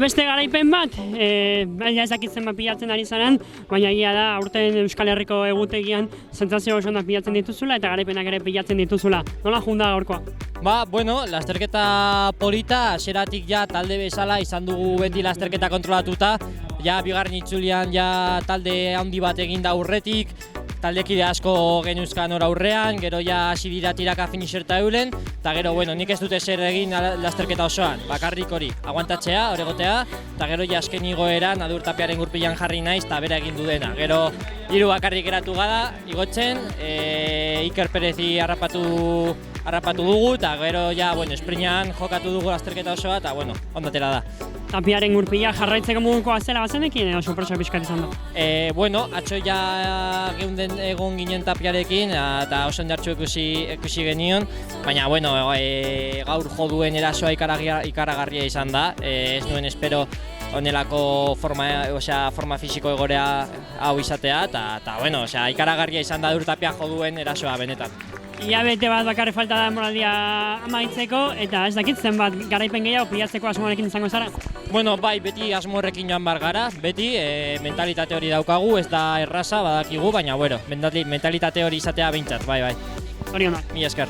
beste garaipen bat, baina ez dakitzen bat pilatzen ari zaren, baina egia da, aurten Euskal Herriko egutegian sentsazio oso onak pilatzen dituzula eta garaipenak ere pilatzen dituzula. Nola junda gaurkoa? Bueno, lasterketa polita, hasieratik ja talde bezala izan dugu beti lasterketa kontrolatuta, ja bigarren itzulian ja talde handi bat egin da aurretik, taldekide asko genuzkan hor aurrean, gero ja hasi dira tiraka finixerta eulen, eta gero, bueno, nik ez dute zer egin lasterketa osoan, bakarrik hori, aguantatzea, hor egotea, eta gero ja azken igoeran Adur Tapiaren gurpilan jarri naiz, eta bera egin du dena. Gero, hiru bakarrik geratu gara, igotzen, Iker Perezi harrapatu dugu, eta gero ja, bueno, esprinean jokatu dugu lasterketa osoa, eta bueno, ondatera da. Tapiaren gurpila jarraitzeko modukoa zela bazenekin edo sorpresa pixkat izan da? Bueno, atzo ja geunden egon ginen Tapiarekin eta oso ondartxu ikusi genion, baina bueno, gaur jo duen erasoa ikaragarria izan da, ez nuen espero honelako forma fisiko egorea hau izatea, eta bueno, ikaragarria izan da Adur Tapia jo duen erasoa benetan. Ilabete bat bakarrik falta da moraldia amaitzeko, eta ez dakit zenbat garaipen gehiago pilatzeko asmoarekin izango zara? Bueno, bai, beti asmo horrekin joan bar gara, beti mentalitate hori daukagu, ez da erraza badakigu, baina bueno, mentalitate hori izatea behintzat, bai. Hori onak. Mila esker.